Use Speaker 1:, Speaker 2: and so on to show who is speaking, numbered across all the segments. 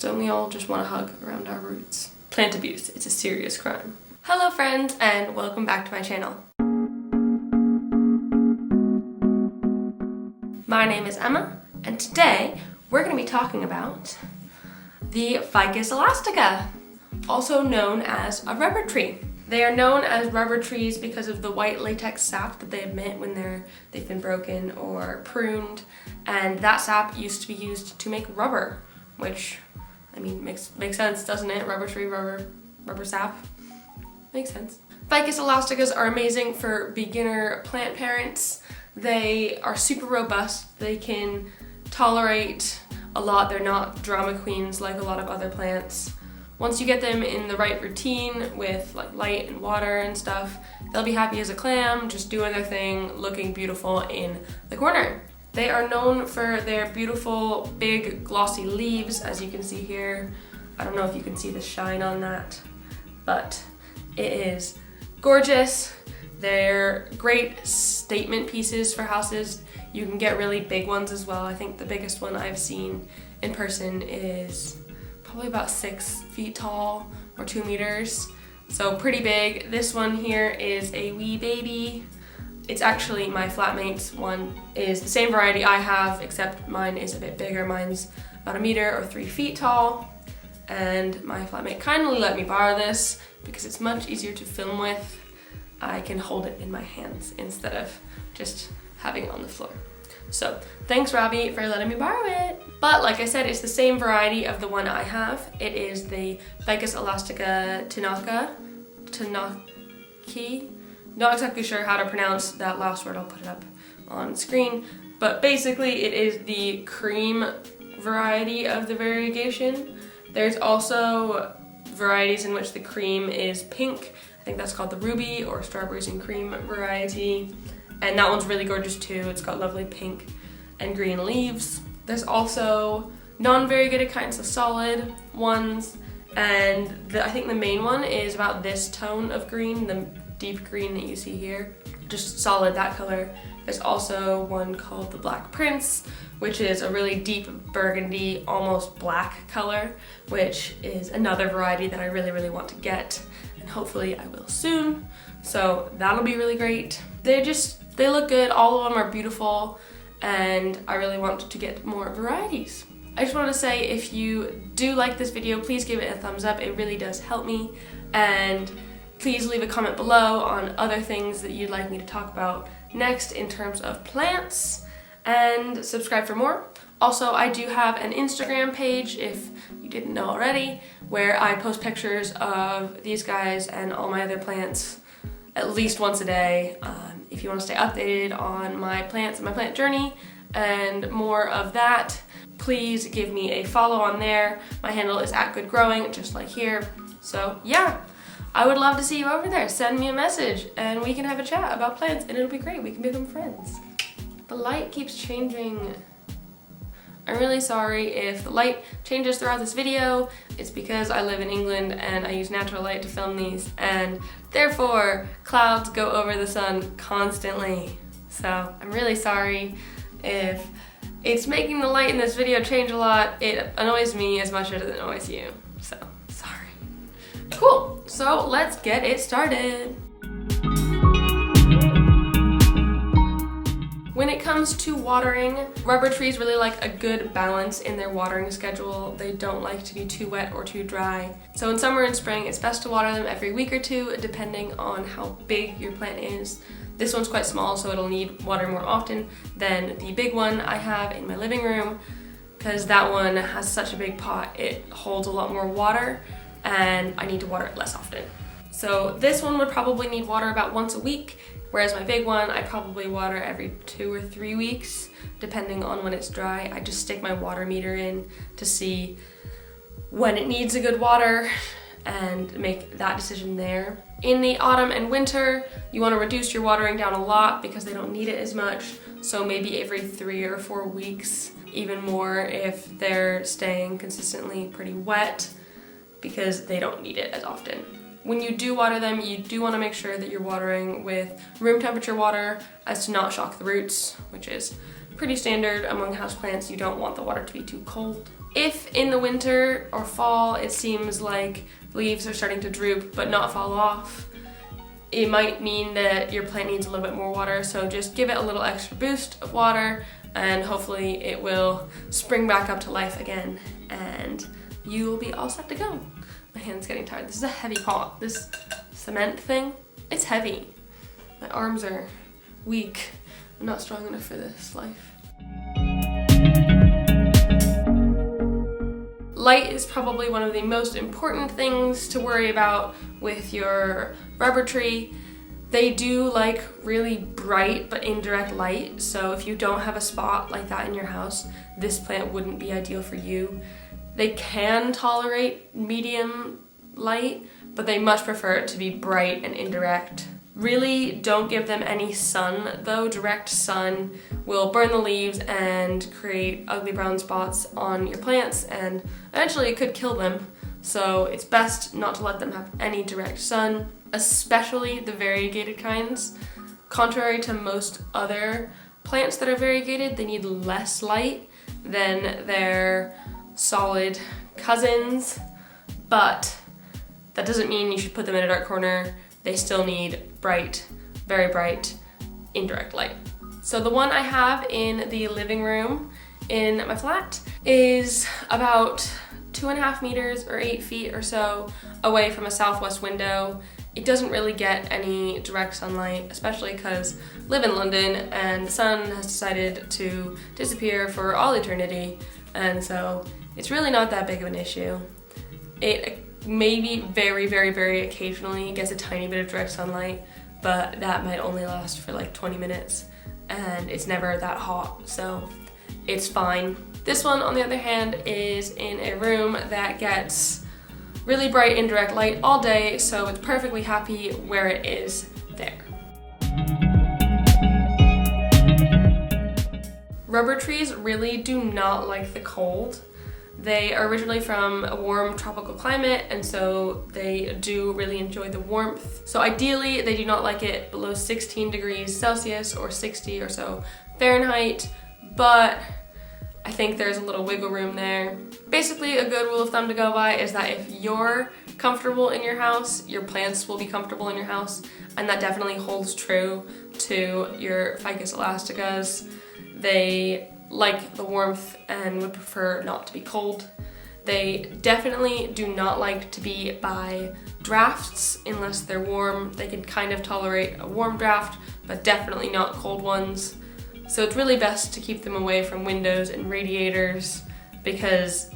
Speaker 1: Don't we all just want to hug around our roots? Plant abuse, it's a serious crime. Hello friends, and welcome back to my channel. My name is Emma, and today we're going to be talking about the Ficus elastica, also known as a rubber tree. They are known as rubber trees because of the white latex sap that they emit when they've been broken or pruned, and that sap used to be used to make rubber, which, I mean, makes sense, doesn't it? Rubber tree, rubber sap. Makes sense. Ficus elasticas are amazing for beginner plant parents. They are super robust. They can tolerate a lot. They're not drama queens like a lot of other plants. Once you get them in the right routine with like light and water and stuff, they'll be happy as a clam, just doing their thing, looking beautiful in the corner. They are known for their beautiful, big, glossy leaves, as you can see here. I don't know if you can see the shine on that, but it is gorgeous. They're great statement pieces for houses. You can get really big ones as well. I think the biggest one I've seen in person is probably about 6 feet tall or 2 meters. So pretty big. This one here is a wee baby. It's actually my flatmate's one is the same variety I have, except mine is a bit bigger. Mine's about 1 meter or 3 feet tall. And my flatmate kindly let me borrow this because it's much easier to film with. I can hold it in my hands instead of just having it on the floor. So thanks, Robbie, for letting me borrow it. But like I said, it's the same variety of the one I have. It is the Ficus elastica Tanaki. Not exactly sure how to pronounce that last word. I'll put it up on screen. But basically it is the cream variety of the variegation. There's also varieties in which the cream is pink. I think that's called the ruby or strawberries and cream variety. And that one's really gorgeous too. It's got lovely pink and green leaves. There's also non-variegated kinds of solid ones, and I think the main one is about this tone of green, the deep green that you see here. Just solid, that color. There's also one called the Black Prince, which is a really deep burgundy, almost black color, which is another variety that I really, really want to get, and hopefully I will soon. So that'll be really great. They look good, all of them are beautiful, and I really want to get more varieties. I just want to say, if you do like this video, please give it a thumbs up. It really does help me, and please leave a comment below on other things that you'd like me to talk about next in terms of plants, and subscribe for more. Also, I do have an Instagram page, if you didn't know already, where I post pictures of these guys and all my other plants at least once a day. If you want to stay updated on my plants and my plant journey and more of that, please give me a follow on there. My handle is @goodgrowing, just like here. So yeah, I would love to see you over there. Send me a message and we can have a chat about plants, and it'll be great. We can become friends. The light keeps changing. I'm really sorry if the light changes throughout this video. It's because I live in England and I use natural light to film these, and therefore clouds go over the sun constantly. So I'm really sorry if it's making the light in this video change a lot. It annoys me as much as it annoys you, so sorry. Cool, so let's get it started. When it comes to watering, rubber trees really like a good balance in their watering schedule. They don't like to be too wet or too dry. So in summer and spring, it's best to water them every week or two, depending on how big your plant is. This one's quite small, so it'll need water more often than the big one I have in my living room, because that one has such a big pot, it holds a lot more water, and I need to water it less often. So this one would probably need water about once a week, whereas my big one, I probably water every 2 or 3 weeks, depending on when it's dry. I just stick my water meter in to see when it needs a good water and make that decision there. In the autumn and winter, you want to reduce your watering down a lot because they don't need it as much. So maybe every 3 or 4 weeks, even more if they're staying consistently pretty wet, because they don't need it as often. When you do water them, you do want to make sure that you're watering with room temperature water as to not shock the roots, which is pretty standard among houseplants. You don't want the water to be too cold. If in the winter or fall it seems like leaves are starting to droop but not fall off, it might mean that your plant needs a little bit more water, so just give it a little extra boost of water and hopefully it will spring back up to life again and you will be all set to go. My hand's getting tired. This is a heavy pot. This cement thing, it's heavy. My arms are weak. I'm not strong enough for this life. Light is probably one of the most important things to worry about with your rubber tree. They do like really bright but indirect light, so if you don't have a spot like that in your house, this plant wouldn't be ideal for you. They can tolerate medium light, but they much prefer it to be bright and indirect. Really don't give them any sun though. Direct sun will burn the leaves and create ugly brown spots on your plants and eventually it could kill them. So it's best not to let them have any direct sun, especially the variegated kinds. Contrary to most other plants that are variegated, they need less light than their solid cousins, but that doesn't mean you should put them in a dark corner. They still need bright, very bright, indirect light. So the one I have in the living room in my flat is about 2.5 meters or 8 feet or so away from a southwest window. It doesn't really get any direct sunlight, especially because I live in London and the sun has decided to disappear for all eternity, and so it's really not that big of an issue. It maybe very occasionally gets a tiny bit of direct sunlight, but that might only last for like 20 minutes and it's never that hot, so it's fine. This one, on the other hand, is in a room that gets really bright indirect light all day, so it's perfectly happy where it is there. Rubber trees really do not like the cold. They are originally from a warm tropical climate, and so they do really enjoy the warmth. So ideally, they do not like it below 16 degrees Celsius or 60 or so Fahrenheit, but I think there's a little wiggle room there. Basically, a good rule of thumb to go by is that if you're comfortable in your house, your plants will be comfortable in your house, and that definitely holds true to your Ficus elasticas. They like the warmth and would prefer not to be cold. They definitely do not like to be by drafts unless they're warm. They can kind of tolerate a warm draft, but definitely not cold ones. So it's really best to keep them away from windows and radiators because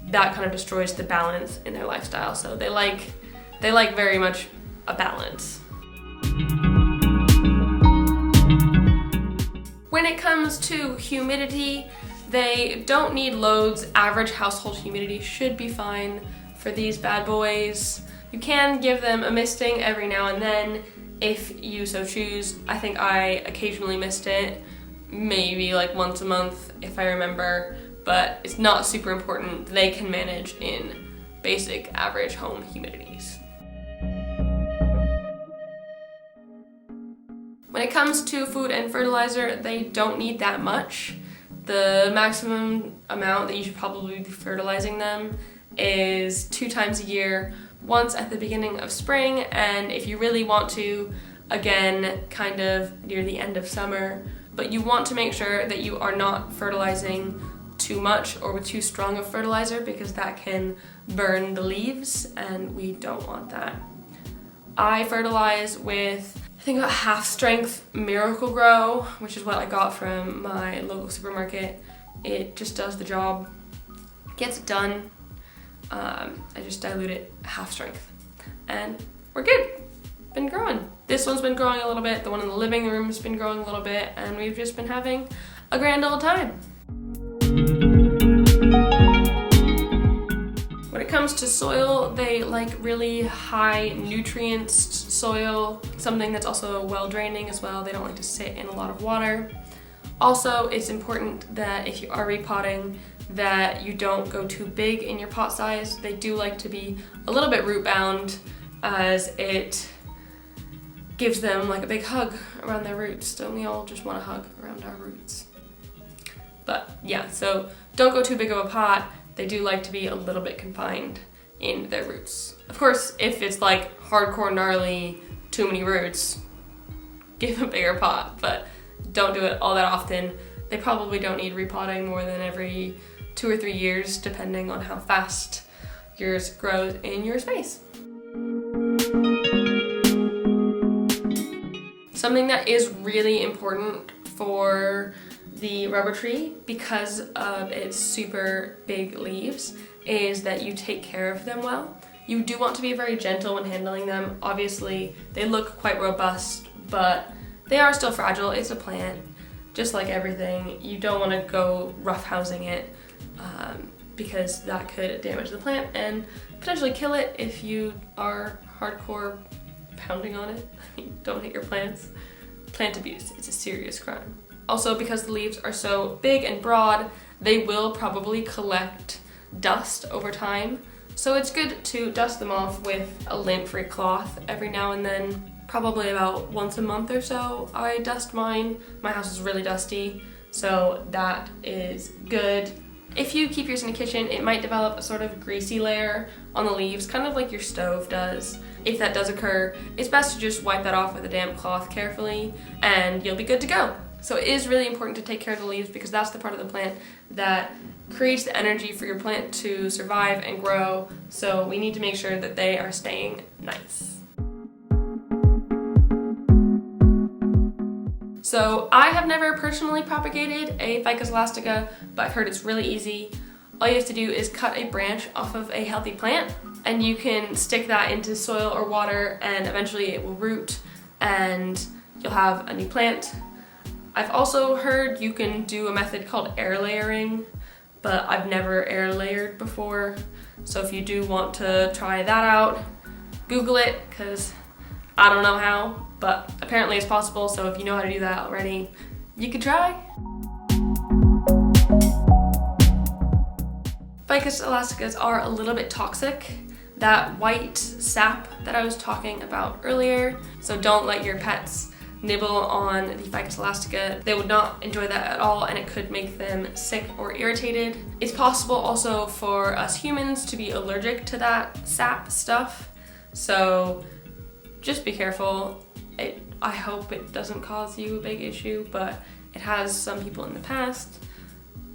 Speaker 1: that kind of destroys the balance in their lifestyle. So they like very much a balance. When it comes to humidity, they don't need loads. Average household humidity should be fine for these bad boys. You can give them a misting every now and then if you so choose. I think I occasionally mist it, maybe like once a month if I remember, but it's not super important. They can manage in basic average home humidities. When it comes to food and fertilizer, they don't need that much. The maximum amount that you should probably be fertilizing them is 2 times a year, once at the beginning of spring, and if you really want to, again, kind of near the end of summer. But you want to make sure that you are not fertilizing too much or with too strong of fertilizer because that can burn the leaves and we don't want that. I fertilize with, I think, about half strength Miracle Grow, which is what I got from my local supermarket. It just does the job, gets it done. I just dilute it half strength and we're good. Been growing. This one's been growing a little bit, the one in the living room has been growing a little bit, and we've just been having a grand old time. When it comes to soil, they like really high nutrients soil, something that's also well draining as well. They don't like to sit in a lot of water. Also, it's important that if you are repotting, that you don't go too big in your pot size. They do like to be a little bit root bound as it gives them like a big hug around their roots. Don't we all just want a hug around our roots? But yeah, so don't go too big of a pot they do like to be a little bit confined in their roots. Of course, if it's like hardcore gnarly, too many roots, give a bigger pot, but don't do it all that often. They probably don't need repotting more than every 2 or 3 years, depending on how fast yours grows in your space. Something that is really important for the rubber tree, because of its super big leaves, is that you take care of them well. You do want to be very gentle when handling them. Obviously, they look quite robust, but they are still fragile. It's a plant, just like everything. You don't want to go roughhousing it because that could damage the plant and potentially kill it if you are hardcore pounding on it. Don't hit your plants. Plant abuse, it's a serious crime. Also, because the leaves are so big and broad, they will probably collect dust over time. So it's good to dust them off with a lint-free cloth every now and then. Probably about once a month or so I dust mine. My house is really dusty, so that is good. If you keep yours in the kitchen, it might develop a sort of greasy layer on the leaves, kind of like your stove does. If that does occur, it's best to just wipe that off with a damp cloth carefully and you'll be good to go. So it is really important to take care of the leaves because that's the part of the plant that creates the energy for your plant to survive and grow. So we need to make sure that they are staying nice. So I have never personally propagated a Ficus elastica, but I've heard it's really easy. All you have to do is cut a branch off of a healthy plant and you can stick that into soil or water and eventually it will root and you'll have a new plant. I've also heard you can do a method called air layering, but I've never air layered before. So if you do want to try that out, Google it, because I don't know how, but apparently it's possible. So if you know how to do that already, you could try. Ficus elasticas are a little bit toxic. That white sap that I was talking about earlier. So don't let your pets nibble on the Ficus elastica. They would not enjoy that at all and it could make them sick or irritated. It's possible also for us humans to be allergic to that sap stuff. So just be careful. I hope it doesn't cause you a big issue, but it has some people in the past.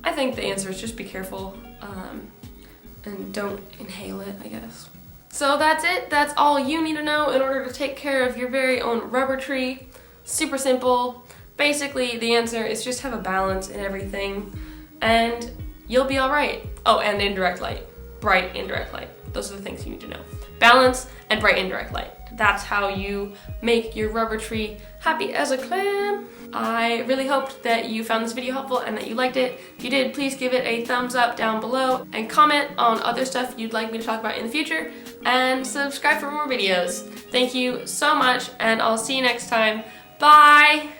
Speaker 1: I think the answer is just be careful and don't inhale it, I guess. So that's it. That's all you need to know in order to take care of your very own rubber tree. Super simple. Basically, the answer is just have a balance in everything and you'll be all right. Oh, and indirect light. Bright indirect light. Those are the things you need to know. Balance and bright indirect light. That's how you make your rubber tree happy as a clam. I really hoped that you found this video helpful and that you liked it. If you did, please give it a thumbs up down below and comment on other stuff you'd like me to talk about in the future and subscribe for more videos. Thank you so much and I'll see you next time. Bye!